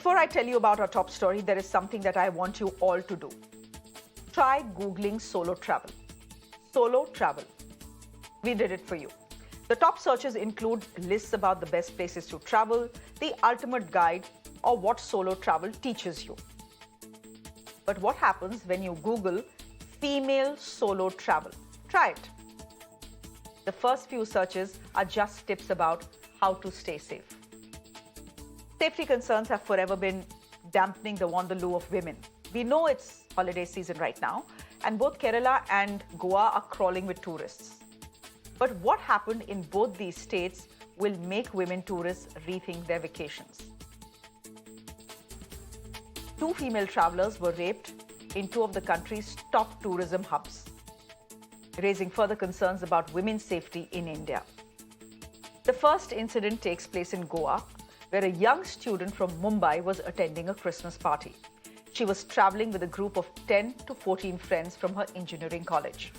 Before I tell you about our top story, there is something that I want you all to do. Try Googling solo travel. Solo travel. We did it for you. The top searches include lists about the best places to travel, the ultimate guide, or what solo travel teaches you. But what happens when you Google female solo travel? Try it. The first few searches are just tips about how to stay safe. Safety concerns have forever been dampening the wanderloo of women. We know it's holiday season right now, and both Kerala and Goa are crawling with tourists. But what happened in both these states will make women tourists rethink their vacations. 2 female travelers were raped in 2 of the country's top tourism hubs, raising further concerns about women's safety in India. The first incident takes place in Goa, where a young student from Mumbai was attending a Christmas party. She was traveling with a group of 10 to 14 friends from her engineering college.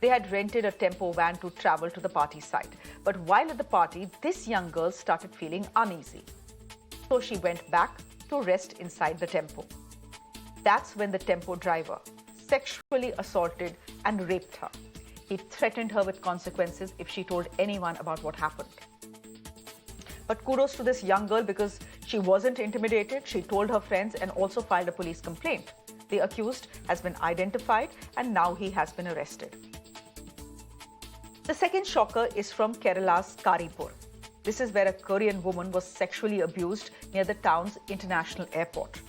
They had rented a tempo van to travel to the party site. But while at the party, this young girl started feeling uneasy. So she went back to rest inside the tempo. That's when the tempo driver sexually assaulted and raped her. He threatened her with consequences if she told anyone about what happened. But kudos to this young girl, because she wasn't intimidated. She told her friends and also filed a police complaint. The accused has been identified and now he has been arrested. The second shocker is from Kerala's Kozhikode. This is where a Korean woman was sexually abused near the town's international airport.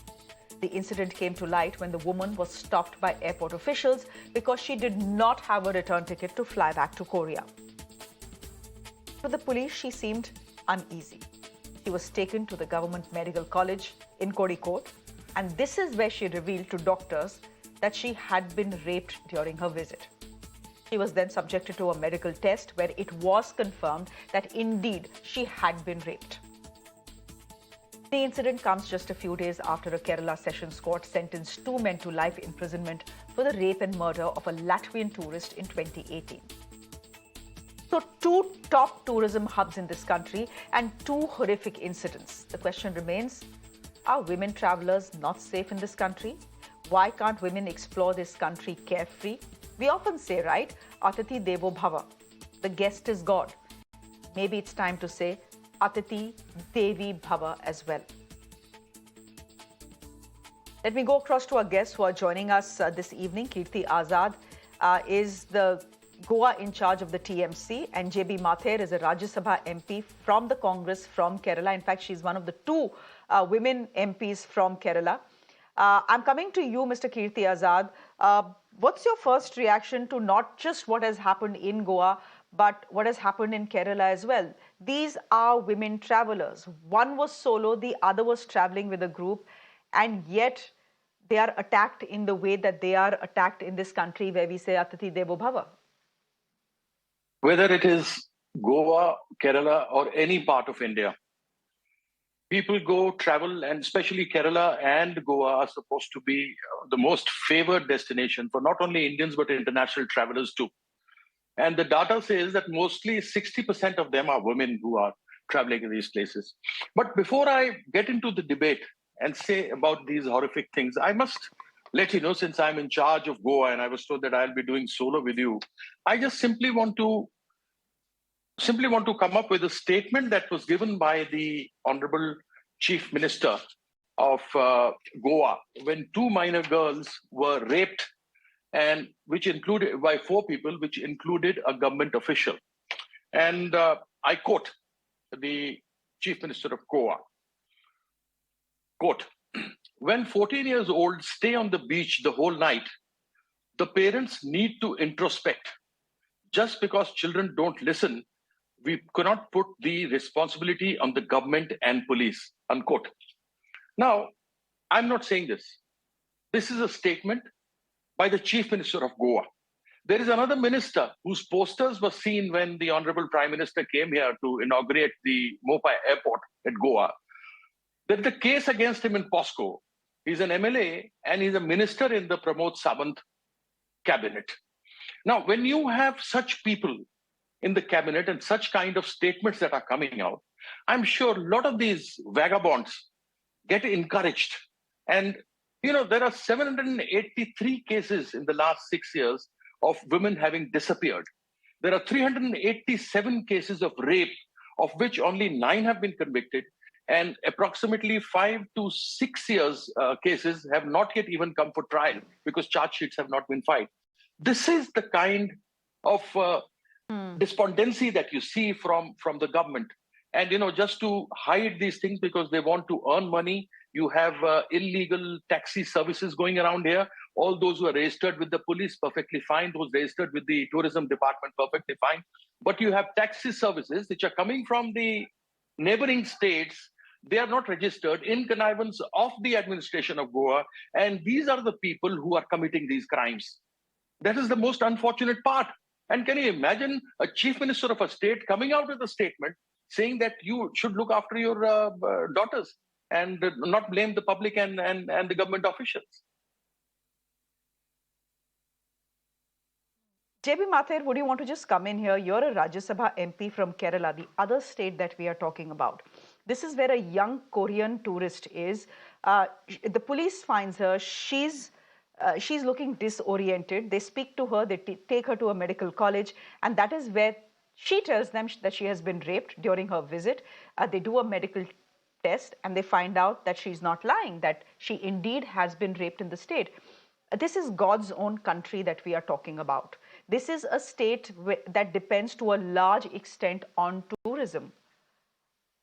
The incident came to light when the woman was stopped by airport officials because she did not have a return ticket to fly back to Korea. To the police, she seemed uneasy. She was taken to the government medical college in Kozhikode, and this is where she revealed to doctors that she had been raped during her visit. She was then subjected to a medical test where it was confirmed that indeed she had been raped. The incident comes just a few days after a Kerala Sessions Court sentenced 2 men to life imprisonment for the rape and murder of a Latvian tourist in 2018. So 2 top tourism hubs in this country and 2 horrific incidents. The question remains, are women travelers not safe in this country? Why can't women explore this country carefree? We often say, right, Atati Devo Bhava, the guest is God. Maybe it's time to say Atati Devi Bhava as well. Let me go across to our guests who are joining us this evening. Kirti Azad is the Goa in-charge of the TMC, and JB Mather is a Rajya Sabha MP from the Congress from Kerala. In fact, she's one of the 2 women MPs from Kerala. I'm coming to you, Mr. Kirti Azad. What's your first reaction to not just what has happened in Goa, but what has happened in Kerala as well? These are women travelers. One was solo, the other was traveling with a group, and yet they are attacked in the way that they are attacked in this country where we say Atati Devo Bhava. Whether it is Goa, Kerala, or any part of India, people go travel, and especially Kerala and Goa are supposed to be the most favored destination for not only Indians but international travelers too. And the data says that mostly 60% of them are women who are traveling in these places. But before I get into the debate and say about these horrific things, I must let you know, since I'm in charge of Goa and I was told that I'll be doing solo with you, I just simply want to come up with a statement that was given by the Honorable Chief Minister of Goa when 2 minor girls were raped, and which included by 4 people, which included a government official. And I quote the Chief Minister of Goa, quote, "When 14 years old stay on the beach the whole night, the parents need to introspect. Just because children don't listen, we cannot put the responsibility on the government and police," unquote. Now, I'm not saying this. This is a statement by the Chief Minister of Goa. There is another minister whose posters were seen when the Honorable Prime Minister came here to inaugurate the Mumbai airport at Goa. There's the case against him in POSCO. He's an MLA and he's a minister in the Pramod Sawant cabinet. Now, when you have such people in the cabinet and such kind of statements that are coming out, I'm sure a lot of these vagabonds get encouraged. And, there are 783 cases in the last 6 years of women having disappeared. There are 387 cases of rape, of which only 9 have been convicted, and approximately 5 to 6 years cases have not yet even come for trial because charge sheets have not been filed. This is the kind of despondency that you see from the government. And, just to hide these things because they want to earn money, you have illegal taxi services going around here. All those who are registered with the police, perfectly fine. Those registered with the tourism department, perfectly fine. But you have taxi services which are coming from the neighboring states. They are not registered, in connivance of the administration of Goa. And these are the people who are committing these crimes. That is the most unfortunate part. And can you imagine a chief minister of a state coming out with a statement saying that you should look after your daughters and not blame the public and the government officials? JB Mathur, would you want to just come in here? You're a Rajya Sabha MP from Kerala, the other state that we are talking about. This is where a young Korean tourist is. The police finds her. She's looking disoriented. They speak to her. They take her to a medical college. And that is where she tells them that she has been raped during her visit. They do a medical test and they find out that she's not lying, that she indeed has been raped in the state. This is God's own country that we are talking about. This is a state that depends to a large extent on tourism.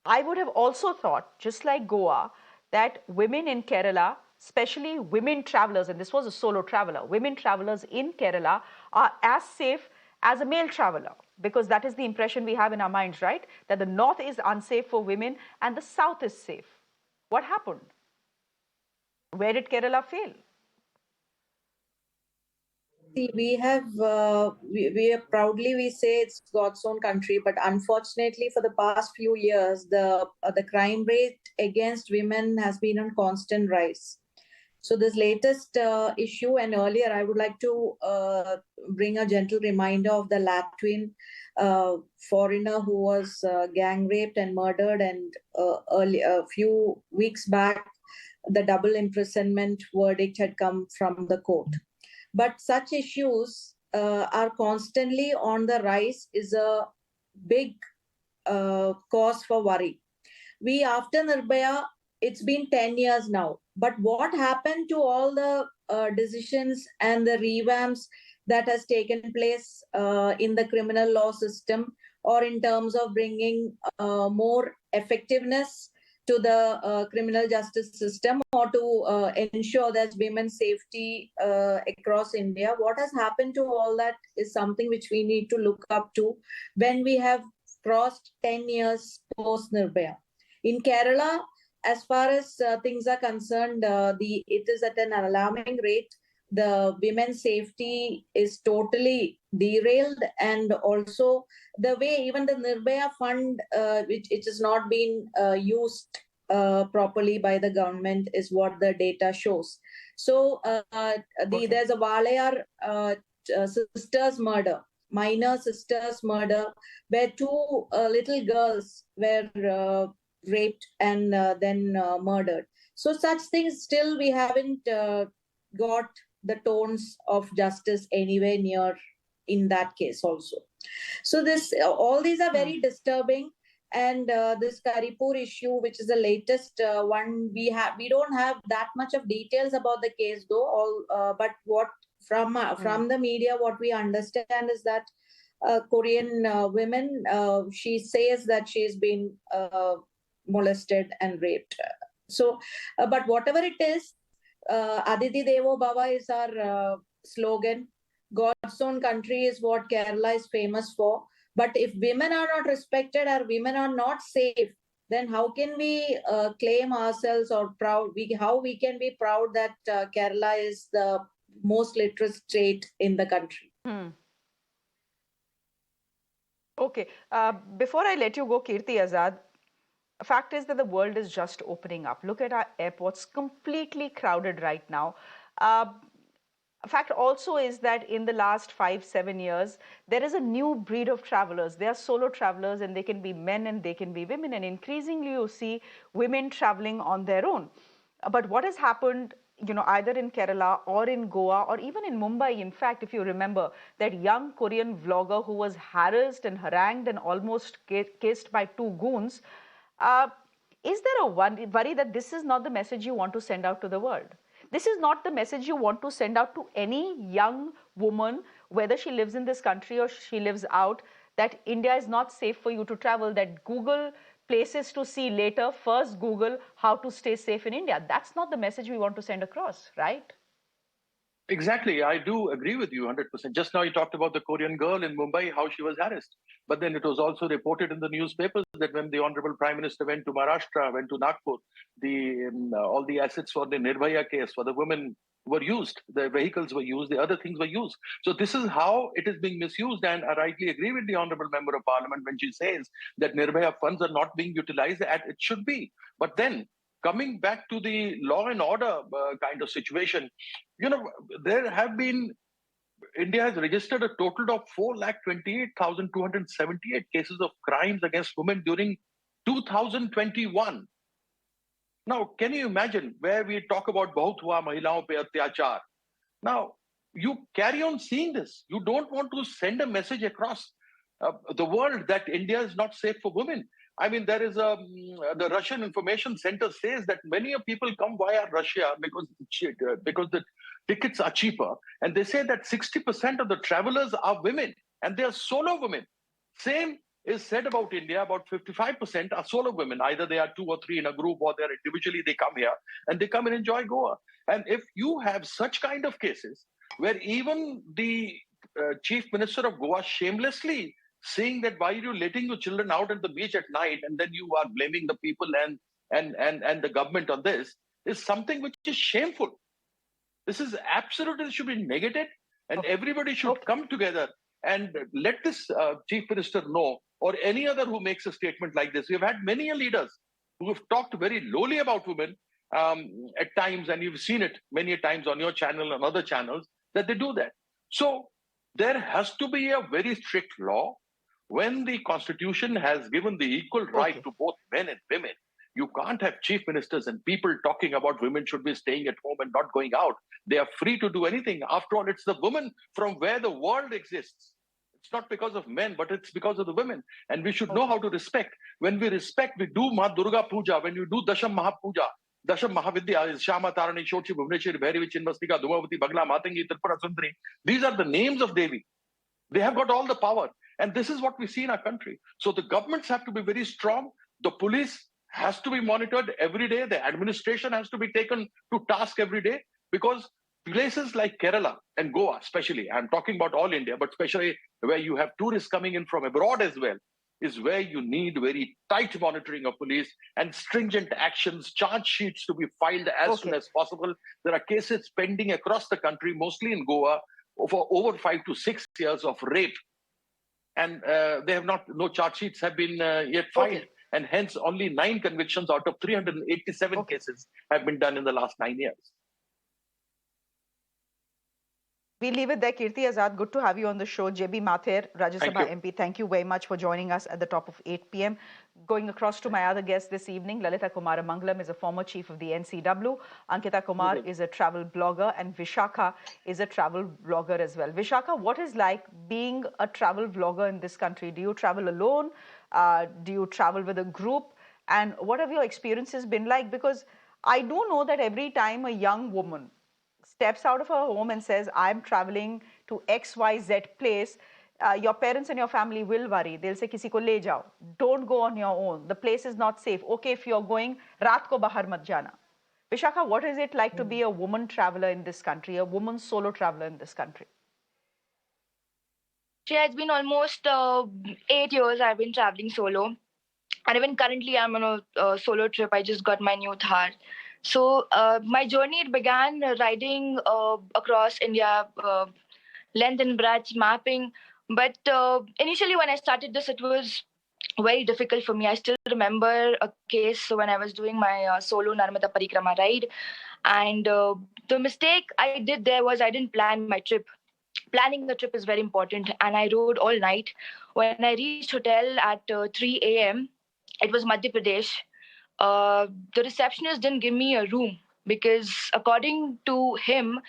I would have also thought, just like Goa, that women in Kerala, especially women travelers, and this was a solo traveler, women travelers in Kerala are as safe as a male traveler, because that is the impression we have in our minds, right? That the north is unsafe for women and the south is safe. What happened? Where did Kerala fail? See, we have, we proudly we say it's God's own country, but unfortunately for the past few years, the crime rate against women has been on constant rise. So this latest issue and earlier, I would like to bring a gentle reminder of the Latvian foreigner who was gang raped and murdered, and a few weeks back, the double imprisonment verdict had come from the court. But such issues are constantly on the rise, is a big cause for worry. We, after Nirbhaya, it's been 10 years now. But what happened to all the decisions and the revamps that has taken place in the criminal law system, or in terms of bringing more effectiveness to the criminal justice system, or to ensure that women's safety across India? What has happened to all that is something which we need to look up to when we have crossed 10 years post-Nirbhaya. In Kerala, as far as things are concerned, it is at an alarming rate. The women's safety is totally derailed, and also the way even the Nirbhaya fund, which it has not been used properly by the government, is what the data shows. So there's a Walayar sisters murder, minor sisters murder, where 2 little girls were raped and then murdered. So such things, still we haven't got the tones of justice anywhere near in that case also. So this, all these are very disturbing. And this Karipur issue, which is the latest one, we don't have that much of details about the case though. But what from the media, what we understand is that Korean women, she says that she's been molested and raped. So, but whatever it is, Aditi Devo Bhava is our slogan. God's own country is what Kerala is famous for. But if women are not respected or women are not safe, then how can we claim ourselves or proud? How we can be proud that Kerala is the most literate state in the country? Okay. Before I let you go, Kirti Azad, fact is that the world is just opening up. Look at our airports, completely crowded right now. fact also is that in the last 5-7 years, there is a new breed of travelers. They are solo travelers, and they can be men and they can be women. And increasingly, you see women traveling on their own. But what has happened, either in Kerala or in Goa or even in Mumbai, in fact, if you remember, that young Korean vlogger who was harassed and harangued and almost kissed by two goons, is there a worry that this is not the message you want to send out to the world? This is not the message you want to send out to any young woman, whether she lives in this country or she lives out, that India is not safe for you to travel, that Google places to see later, first Google how to stay safe in India. That's not the message we want to send across, right? Exactly. I do agree with you 100%. Just now you talked about the Korean girl in Mumbai, how she was harassed. But then it was also reported in the newspapers that when the Honorable Prime Minister went to Maharashtra, went to Nagpur, all the assets for the Nirbhaya case for the women were used. The vehicles were used. The other things were used. So this is how it is being misused. And I rightly agree with the Honorable Member of Parliament when she says that Nirbhaya funds are not being utilized as it should be. But then coming back to the law and order kind of situation, there have been, India has registered a total of 428,278 cases of crimes against women during 2021. Now, can you imagine where we talk about bahut hua mahilaon pe atyachar? Now, you carry on seeing this. You don't want to send a message across the world that India is not safe for women. I mean, there is the Russian Information Center says that many people come via Russia because the tickets are cheaper. And they say that 60% of the travelers are women, and they are solo women. Same is said about India, about 55% are solo women. Either they are 2 or 3 in a group, or they're individually, they come here and they come and enjoy Goa. And if you have such kind of cases where even the Chief Minister of Goa shamelessly saying that why are you letting your children out at the beach at night, and then you are blaming the people and the government on this, is something which is shameful. This is absolutely should be negated, and everybody should come together and let this chief minister know, or any other who makes a statement like this. We've had many leaders who have talked very lowly about women at times, and you've seen it many times on your channel and other channels that they do that. So there has to be a very strict law. When the constitution has given the equal right to both men and women, you can't have chief ministers and people talking about women should be staying at home and not going out. They are free to do anything. After all, it's the women from where the world exists. It's not because of men, but it's because of the women. And we should know how to respect. When we respect, we do Ma Durga Puja, when you do Dasham Mahapuja, Dasham Mahavidya, Shama Tarani, Shochi, Bhuvneshwari, Bhairavi, Chinnastika, Dhumavati, Bagla, Matangi, Tripura Sundari. These are the names of Devi. They have got all the power. And this is what we see in our country. So the governments have to be very strong. The police has to be monitored every day. The administration has to be taken to task every day, because places like Kerala and Goa, especially, I'm talking about all India, but especially where you have tourists coming in from abroad as well, is where you need very tight monitoring of police and stringent actions, charge sheets to be filed as soon as possible. There are cases pending across the country, mostly in Goa, for over 5 to 6 years of rape. And they have no charge sheets have been yet filed. And hence only 9 convictions out of 387 cases have been done in the last 9 years. We leave it there. Kirti Azad, good to have you on the show. JB Mather, Rajya Sabha MP, thank you very much for joining us at the top of 8 p.m. Going across to my other guest this evening, Lalita Kumaramangalam is a former chief of the NCW. Ankita Kumar is a travel blogger, and Vishakha is a travel blogger as well. Vishakha, what is like being a travel blogger in this country? Do you travel alone? Do you travel with a group? And what have your experiences been like? Because I do know that every time a young woman steps out of her home and says, I'm traveling to XYZ place, your parents and your family will worry. They'll say, kisi ko le jao. Don't go on your own. The place is not safe. Okay, if you're going, raat ko bahar mat jana. Vishakha, what is it like to be a woman traveler in this country, a woman solo traveler in this country? It's been almost 8 years I've been traveling solo. And even currently I'm on a solo trip. I just got my new Thar. So my journey began riding across India, length and breadth mapping. But initially when I started this, it was very difficult for me. I still remember a case when I was doing my solo Narmada Parikrama ride, and the mistake I did there was I didn't plan my trip. Planning a trip is very important, and I rode all night. When I reached hotel at 3 a.m., it was Madhya Pradesh. The receptionist didn't give me a room because, according to him,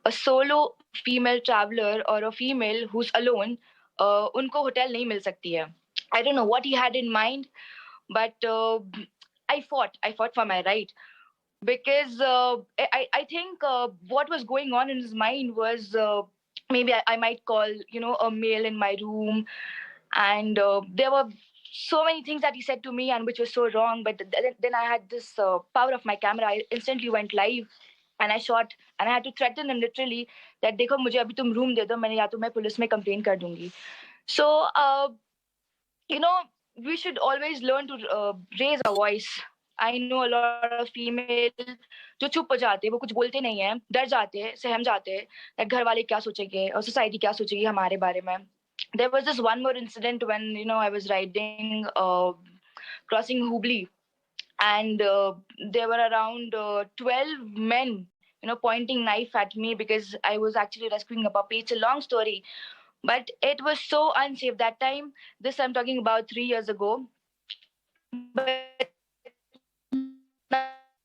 a solo female traveler or a female who's alone, unko hotel nahi mil sakti hai. I don't know what he had in mind, but I fought for my right, because I think what was going on in his mind was, maybe I might call, a male in my room, and there were so many things that he said to me and which was so wrong. But then I had this power of my camera. I instantly went live and I shot, and I had to threaten him literally that देखो मुझे अभी तुम room दे दो, मैंने या तो मैं police में complain कर दूंगी. So you know, we should always learn to raise our voice. I know a lot of female जो चुप हो जाते हैं, वो कुछ बोलते नहीं हैं, डर जाते हैं, सहम जाते हैं, that घर वाले क्या सोचेंगे और society क्या सोचेगी हमारे बारे में. There was this one more incident when I was riding crossing Hubli, and there were around 12 men pointing knife at me because I was actually rescuing a puppy. It's a long story, but it was so unsafe that time. This I'm talking about 3 years ago. But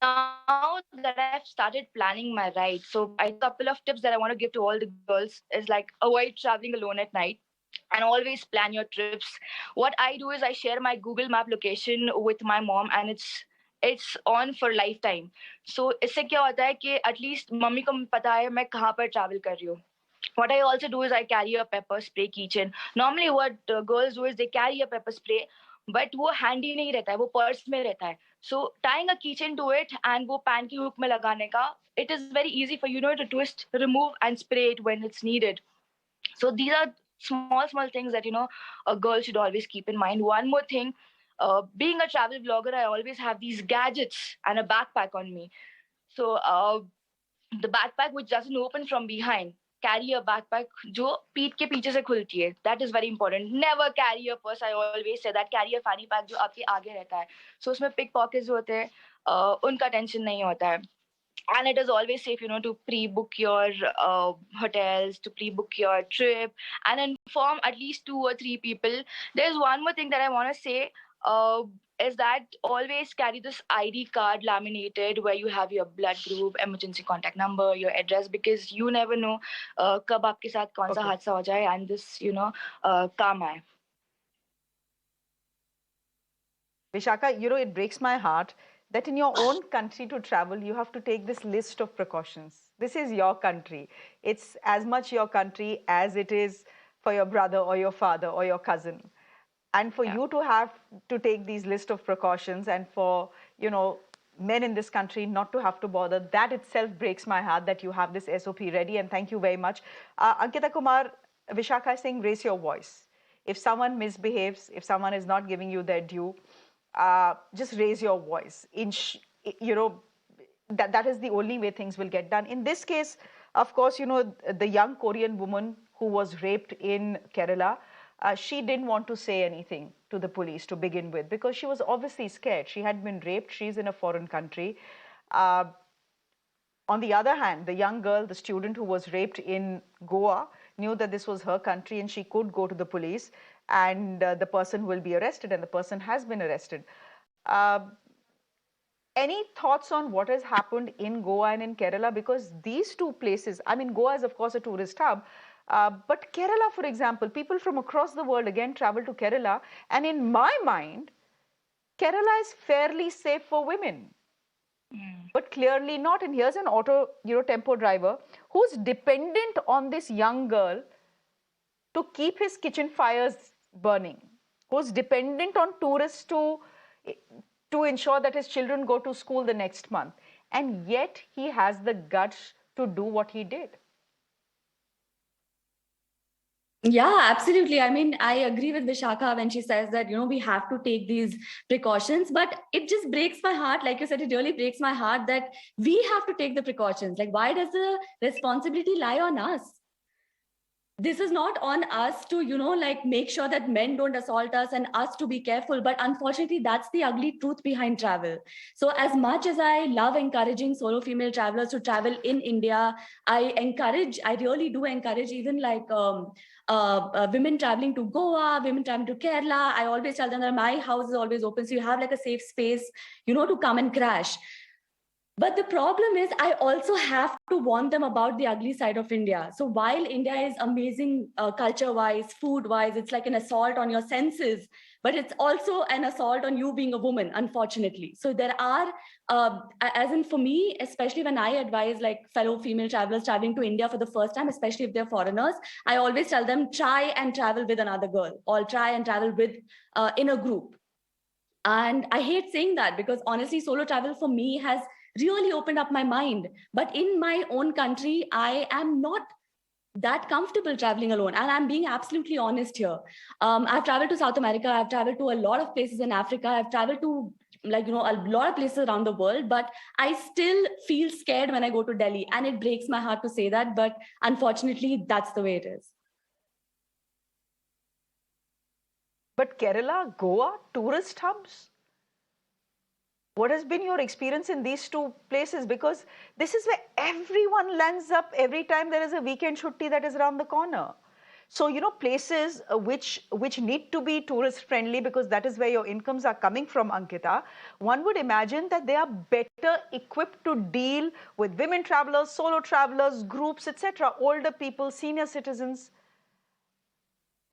now that I've started planning my ride, so I couple of tips that I want to give to all the girls is like avoid traveling alone at night and always plan your trips. What I do is I share my Google Map location with my mom, and it's on for lifetime. So इससे क्या होता है कि at least mummy को पता है मैं कहाँ पर travel कर रही हूँ. What I also do is I carry a pepper spray keychain. Normally what girls do is they carry a pepper spray, but वो handy नहीं रहता है, वो पर्स में रहता है. So tying a keychain to it and वो pan की हुक में लगाने का, it is very easy for to twist, remove and spray it when it's needed. So these are small things that a girl should always keep in mind. One more thing, being a travel vlogger, I always have these gadgets and a backpack on me. So the backpack which doesn't open from behind, carry a backpack जो पीठ के पीछे से खुलती है. That is very important. Never carry a purse. I always say that. Carry a fanny pack जो आपके आगे रहता है. So उसमें pickpockets जो होते हैं, उनका tension नहीं होता है. And it is always safe, to pre-book your hotels, to pre-book your trip, and inform at least 2 or 3 people. There's one more thing that I want to say, is that always carry this ID card laminated where you have your blood group, emergency contact number, your address, because you never know कब आपके साथ कौन सा हादसा हो जाए, and this, काम आए. Vishaka, it breaks my heart that in your own country to travel, you have to take this list of precautions. This is your country. It's as much your country as it is for your brother or your father or your cousin. And for you to have to take these list of precautions, and for, men in this country not to have to bother, that itself breaks my heart that you have this SOP ready. And thank you very much. Ankita Kumar, Vishaka is saying, raise your voice. If someone misbehaves, if someone is not giving you their due, just raise your voice. That is the only way things will get done. In this case, of course, the young Korean woman who was raped in Kerala, she didn't want to say anything to the police to begin with because she was obviously scared. She had been raped. She's in a foreign country. On the other hand, the young girl, the student who was raped in Goa, knew that this was her country and she could go to the police, and the person will be arrested, and the person has been arrested. Any thoughts on what has happened in Goa and in Kerala? Because these two places, Goa is of course a tourist hub, but Kerala, for example, people from across the world again travel to Kerala, and in my mind, Kerala is fairly safe for women. But clearly not. And here's an auto, tempo driver who's dependent on this young girl to keep his kitchen fires burning, who's dependent on tourists to ensure that his children go to school the next month. And yet he has the guts to do what he did. Yeah, absolutely. I agree with Vishaka when she says that, we have to take these precautions, but it just breaks my heart. Like you said, it really breaks my heart that we have to take the precautions. Like, why does the responsibility lie on us? this is not on us to, like make sure that men don't assault us and us to be careful. But unfortunately, that's the ugly truth behind travel. So as much as I love encouraging solo female travelers to travel in India, I really do encourage even like women traveling to Goa, women traveling to Kerala. I always tell them that my house is always open. So you have like a safe space, to come and crash. But the problem is, I also have to warn them about the ugly side of India. So while India is amazing culture-wise, food-wise, it's like an assault on your senses, but it's also an assault on you being a woman, unfortunately. So there are, as in for me, especially when I advise like fellow female travelers traveling to India for the first time, especially if they're foreigners, I always tell them, try and travel with another girl, or try and travel with in a group. And I hate saying that because honestly, solo travel for me has really opened up my mind. But in my own country, I am not that comfortable traveling alone. And I'm being absolutely honest here. I've traveled to South America. I've traveled to a lot of places in Africa. I've traveled to a lot of places around the world, but I still feel scared when I go to Delhi. And it breaks my heart to say that, but unfortunately, that's the way it is. But Kerala, Goa, tourist hubs? What has been your experience in these two places? Because this is where everyone lands up every time there is a weekend shutti that is around the corner. So, places which need to be tourist friendly, because that is where your incomes are coming from, Ankita. One would imagine that they are better equipped to deal with women travelers, solo travelers, groups, etc., older people, senior citizens.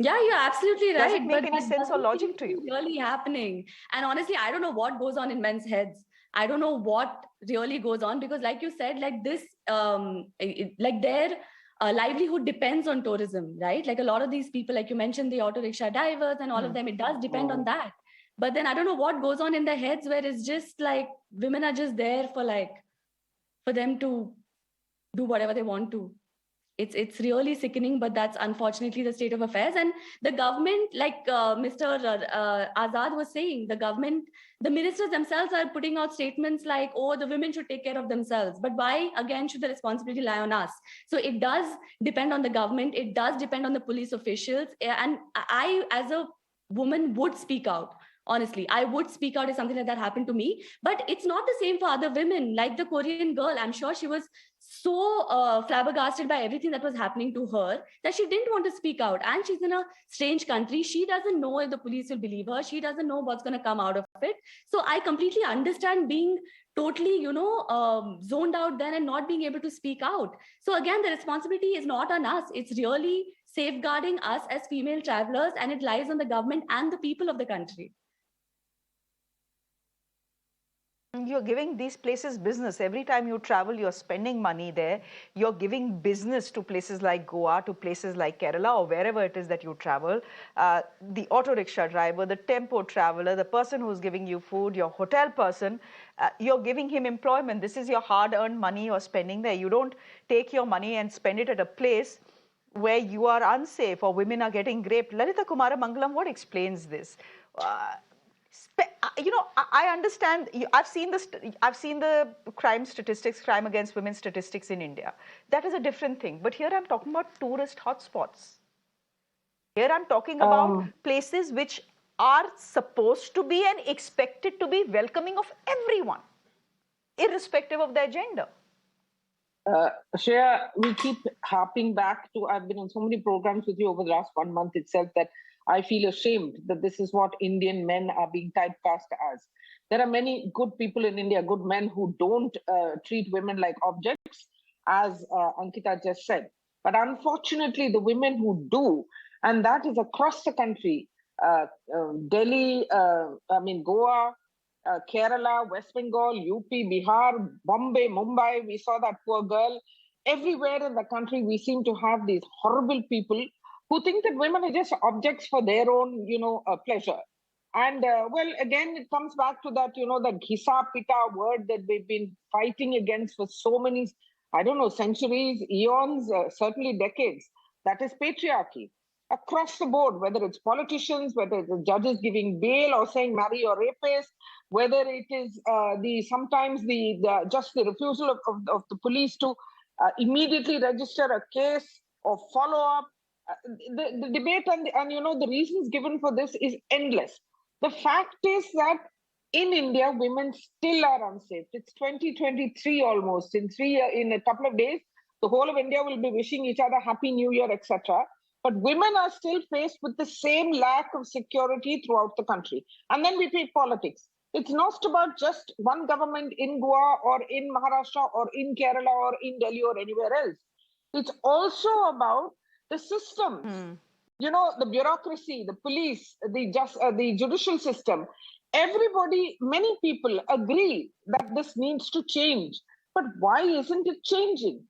Yeah, you're absolutely right. Does it make any sense or logic to you? Really happening. And honestly, I don't know what goes on in men's heads. I don't know what really goes on, because like you said, like this, like their livelihood depends on tourism, right? Like a lot of these people, like you mentioned, the auto rickshaw drivers and all of them, it does depend on that. But then I don't know what goes on in their heads, where it's just like women are just there for them to do whatever they want to. It's really sickening, but that's unfortunately the state of affairs. And the government, like Mr. Azad was saying, the ministers themselves are putting out statements like, oh, the women should take care of themselves. But why, again, should the responsibility lie on us? So it does depend on the government. It does depend on the police officials. And I, as a woman, would speak out. Honestly, I would speak out if something like that happened to me. But it's not the same for other women. Like the Korean girl, I'm sure she was so flabbergasted by everything that was happening to her that she didn't want to speak out. And she's in a strange country. She doesn't know if the police will believe her. She doesn't know what's going to come out of it. So I completely understand being totally, zoned out then and not being able to speak out. So again, the responsibility is not on us. It's really safeguarding us as female travelers, and it lies on the government and the people of the country. You're giving these places business. Every time you travel, you're spending money there. You're giving business to places like Goa, to places like Kerala, or wherever it is that you travel. The auto rickshaw driver, the tempo traveler, the person who's giving you food, your hotel person, you're giving him employment. This is your hard-earned money you're spending there. You don't take your money and spend it at a place where you are unsafe or women are getting raped. Lalita Kumara Mangalam, what explains this? I understand. I've seen the crime statistics, crime against women statistics in India. That is a different thing. But here I'm talking about tourist hotspots. Here I'm talking about places which are supposed to be and expected to be welcoming of everyone, irrespective of their gender. Shreya, we keep harping back to, I've been on so many programs with you over the last 1 month itself that I feel ashamed that this is what Indian men are being typecast as. There are many good people in India, good men who don't treat women like objects, as Ankita just said. But unfortunately, the women who do, and that is across the country, Delhi, Goa, Kerala, West Bengal, UP, Bihar, Bombay, Mumbai, we saw that poor girl. Everywhere in the country, we seem to have these horrible people who think that women are just objects for their own, pleasure. And again, it comes back to that, the ghisa pita word that we've been fighting against for so many, centuries, eons, certainly decades. That is patriarchy. Across the board, whether it's politicians, whether it's the judges giving bail or saying marry your rapist, whether it is sometimes the refusal of the police to immediately register a case or follow up, the debate and the reasons given for this is endless. The fact is that in India, women still are unsafe. It's 2023 almost. In a couple of days, the whole of India will be wishing each other Happy New Year, etc. But women are still faced with the same lack of security throughout the country. And then we play politics. It's not about just one government in Goa or in Maharashtra or in Kerala or in Delhi or anywhere else. It's also about the systems, the bureaucracy, the police, the judicial system. Everybody, many people agree that this needs to change. But why isn't it changing?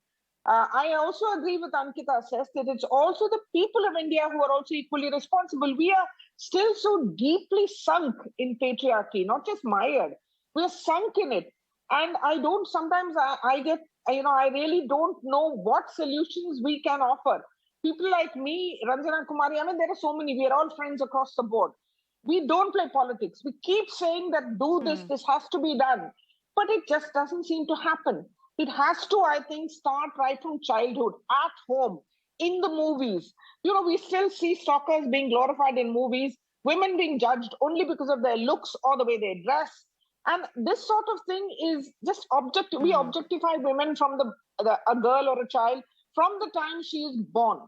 I also agree with Ankita says that it's also the people of India who are also equally responsible. We are still so deeply sunk in patriarchy, not just mired. We are sunk in it. And I really don't know what solutions we can offer. People like me, Ranjana Kumari, there are so many. We are all friends across the board. We don't play politics. We keep saying that this has to be done. But it just doesn't seem to happen. It has to, I think, start right from childhood, at home, in the movies. We still see stalkers being glorified in movies, women being judged only because of their looks or the way they dress. And this sort of thing is just objective. We objectify women from a girl or a child from the time she is born.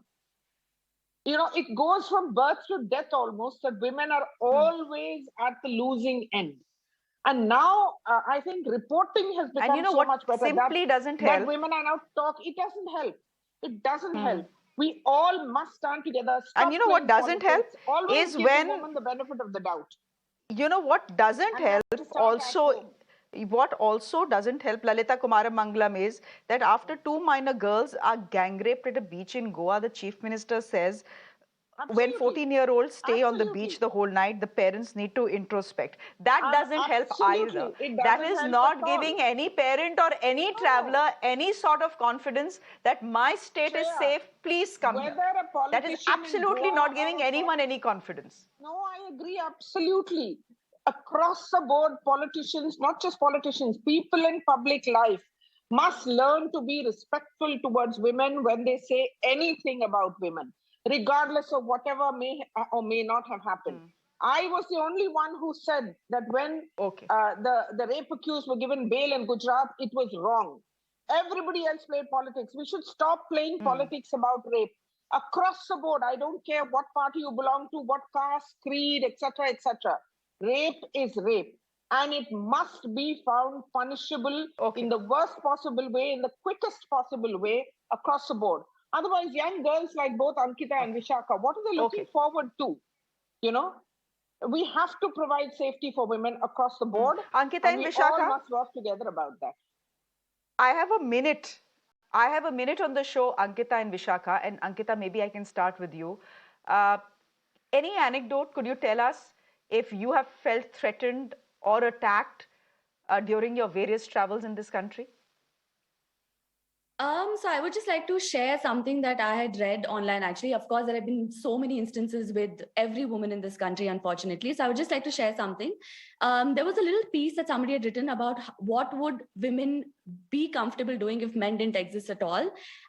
It goes from birth to death almost, that women are always at the losing end. And now I think reporting has become so much better. Simply doesn't help. That women are now it doesn't help. It doesn't help. We all must stand together. And you know what doesn't help is when the woman the benefit of the doubt. You know what doesn't help also. What also doesn't help, Lalita Kumaramangalam, is that after 2 minor girls are gang raped at a beach in Goa, the Chief Minister says, when 14-year-olds stay on the beach the whole night, the parents need to introspect. That doesn't help either. That is not giving any parent or any traveler any sort of confidence that my state is safe, please come here. That is absolutely not giving anyone any confidence. No, I agree, absolutely. Across the board, politicians, not just politicians, people in public life must learn to be respectful towards women when they say anything about women, regardless of whatever may or may not have happened. I was the only one who said that when the rape accused were given bail in Gujarat, it was wrong. Everybody else played politics. We should stop playing politics about rape. Across the board, I don't care what party you belong to, what caste, creed, etc., etc. Rape is rape, and it must be found punishable in the worst possible way, in the quickest possible way, across the board. Otherwise, young girls like both Ankita and Vishaka, what are they looking forward to? We have to provide safety for women across the board. Ankita and Vishaka, we all must work together about that. I have a minute on the show, Ankita and Vishaka, and Ankita, maybe I can start with you. Any anecdote, could you tell us if you have felt threatened or attacked during your various travels in this country? So I would just like to share something that I had read online. Actually, of course, there have been so many instances with every woman in this country, unfortunately. So I would just like to share something. There was a little piece that somebody had written about what would women be comfortable doing if men didn't exist at all.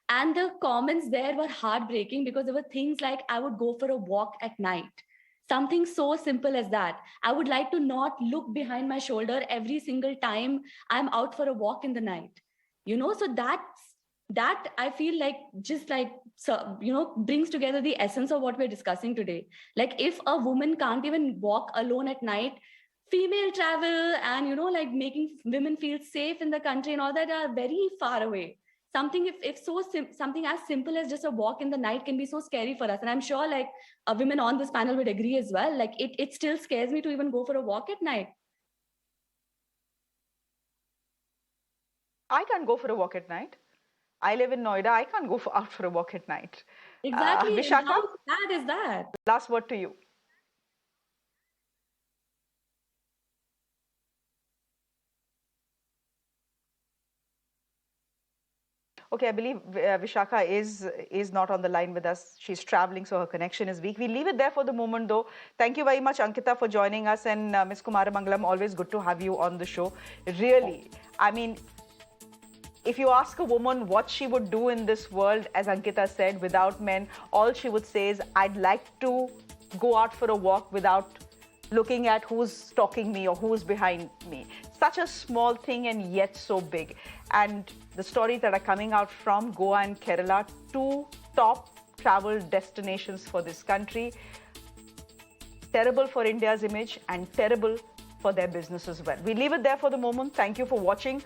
And the comments there were heartbreaking because there were things like, I would go for a walk at night. Something so simple as that. I would like to not look behind my shoulder every single time I'm out for a walk in the night. So that I feel like just like, brings together the essence of what we're discussing today. Like if a woman can't even walk alone at night, female travel and, like making women feel safe in the country and all that are very far away. Something something as simple as just a walk in the night can be so scary for us. And I'm sure like women on this panel would agree as well. Like it still scares me to even go for a walk at night. I can't go for a walk at night. I live in Noida. I can't go out for a walk at night. Exactly. Vishaka, how bad is that? Last word to you. Okay, I believe Vishaka is not on the line with us. She's traveling, so her connection is weak. We leave it there for the moment, though. Thank you very much, Ankita, for joining us. And Ms. Kumaramangalam, always good to have you on the show. Really, I mean, If you ask a woman what she would do in this world, as Ankita said, without men, all she would say is, I'd like to go out for a walk without looking at who's stalking me or who's behind me. Such a small thing and yet so big. And the stories that are coming out from Goa and Kerala, two top travel destinations for this country, terrible for India's image and terrible for their business as well. We leave it there for the moment. Thank you for watching.